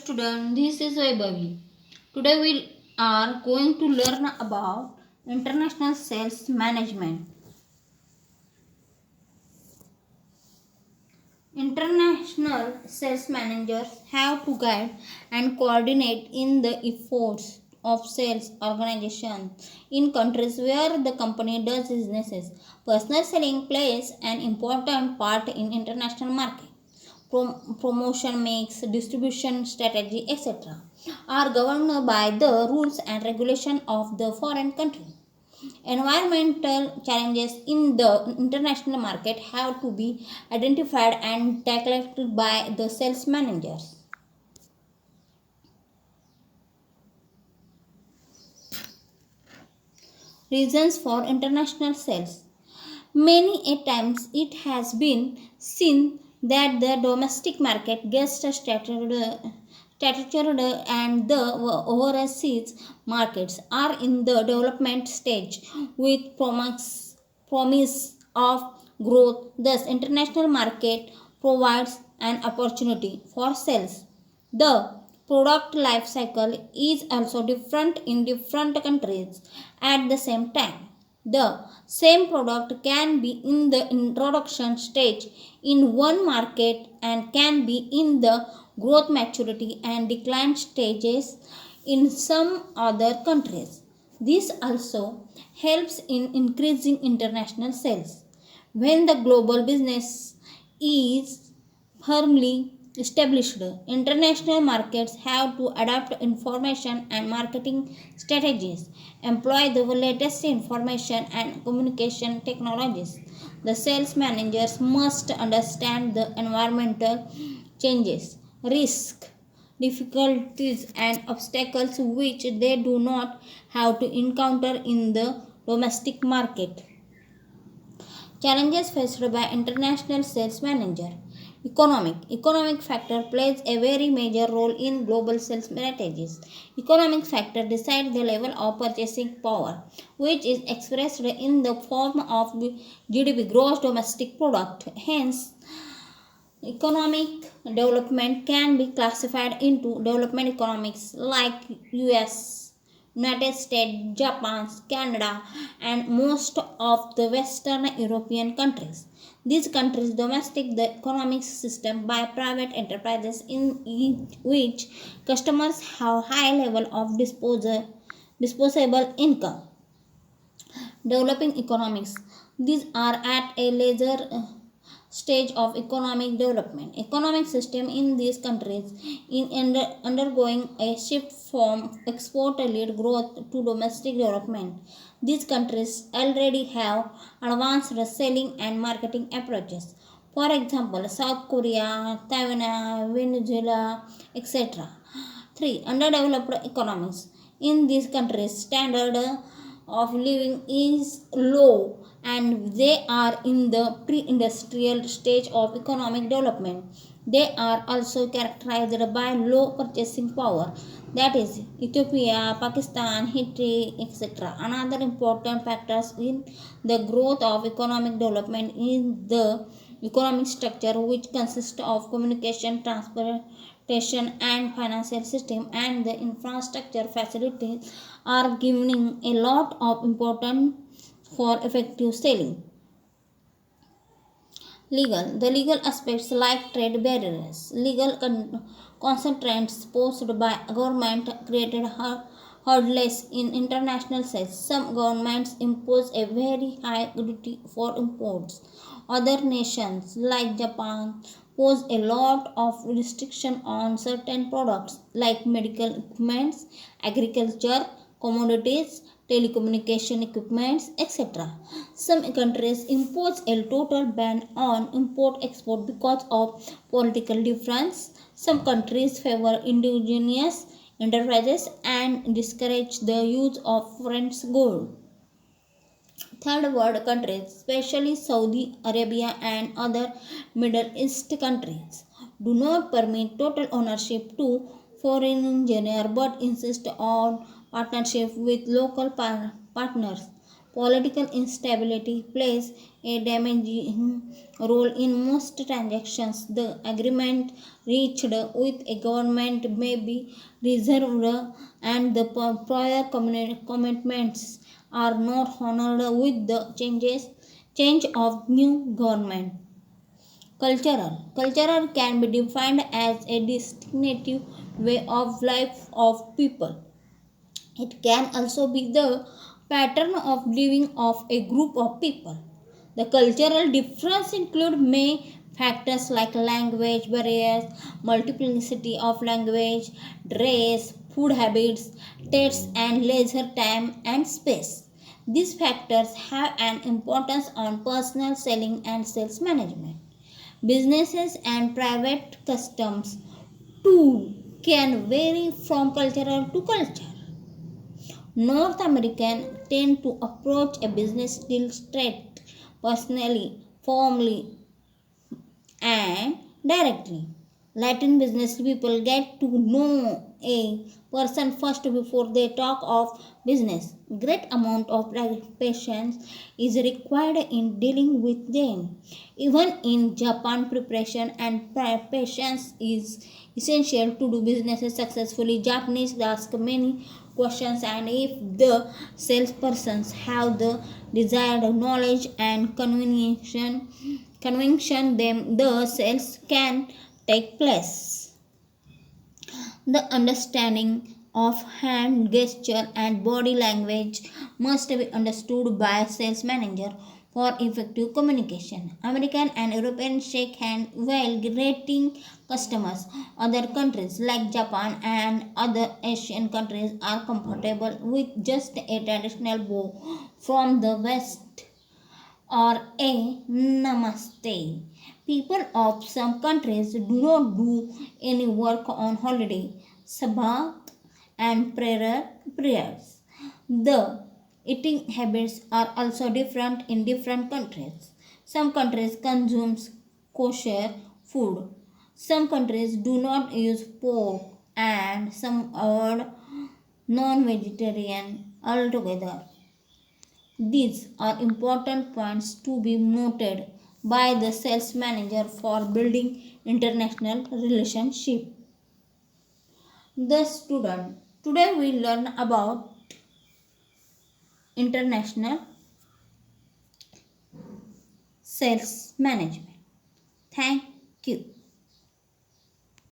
student, this is Vaibhavi. Today we are going to learn about international sales management. International sales managers have to guide and coordinate in the efforts of sales organizations in countries where the company does businesses. Personal selling plays an important part in international market. Promotion mix, distribution strategy, etc. are governed by the rules and regulation of the foreign country. Environmental challenges in the international market have to be identified and tackled by the sales managers. Reasons for international sales. Many a times it has been seen that the domestic market gets statured and the overseas markets are in the development stage with promise of growth. Thus, international market provides an opportunity for sales. The product life cycle is also different in different countries at the same time. The same product can be in the introduction stage in one market and can be in the growth, maturity, and decline stages in some other countries. This also helps in increasing international sales. When the global business is firmly established, international markets have to adapt information and marketing strategies, employ the latest information and communication technologies. The sales managers must understand the environmental changes, risk, difficulties, and obstacles which they do not have to encounter in the domestic market. Challenges faced by international sales manager. Economic factor plays a very major role in global sales strategies. Economic factor decide the level of purchasing power, which is expressed in the form of GDP, gross domestic product. Hence, economic development can be classified into development economics like US, United States, Japan, Canada, and most of the Western European countries. These countries domestic the economic system by private enterprises in which customers have high level of disposable income. Developing economics. These are at a later stage of economic development. Economic system in these countries in undergoing a shift from export-led growth to domestic development. These countries already have advanced selling and marketing approaches. For example, South Korea, Taiwan, Venezuela, etc. 3. Underdeveloped economies. In these countries, standard of living is low and they are in the pre-industrial stage of economic development. They are also characterized by low purchasing power, that is Ethiopia, Pakistan, Haiti, etc. Another important factors in the growth of economic development is the economic structure, which consists of communication, transportation, and financial system, and the infrastructure facilities are giving a lot of importance for effective selling. The legal aspects like trade barriers, legal constraints posed by government created hurdles in international sales. Some governments impose a very high duty for imports. Other nations like Japan pose a lot of restriction on certain products like medical equipments, agriculture, commodities, telecommunication equipments, etc. Some countries impose a total ban on import export because of political difference. Some countries favor indigenous enterprises and discourage the use of foreign gold. Third world countries, especially Saudi Arabia and other Middle East countries, do not permit total ownership to foreign engineer but insist on partnership with local partners. Political instability plays a damaging role in most transactions. The agreement reached with a government may be reserved and the prior commitments are not honored with the change of new government. Cultural can be defined as a distinctive way of life of people. It can also be the pattern of living of a group of people. The cultural difference include many factors like language barriers, multiplicity of language, race, food habits, tastes and leisure time and space. These factors have an importance on personal selling and sales management. Businesses and private customs too can vary from cultural to culture. North Americans tend to approach a business deal straight, personally, formally, and directly. Latin business people get to know a person first before they talk of business. Great amount of patience is required in dealing with them. Even in Japan, preparation and patience is essential to do businesses successfully. Japanese ask many questions, and if the salespersons have the desired knowledge and conviction them the sales can take place. The understanding of hand gesture and body language must be understood by sales manager for effective communication. American and European shake hands while greeting customers. Other countries like Japan and other Asian countries are comfortable with just a traditional bow from the West or a namaste. People of some countries do not do any work on holiday, Sabbath, and prayers. The eating habits are also different in different countries. Some countries consume kosher food. Some countries do not use pork and some avoid non-vegetarian altogether. These are important points to be noted by the sales manager for building international relationship. The student. Today we learn about international sales management. Thank you.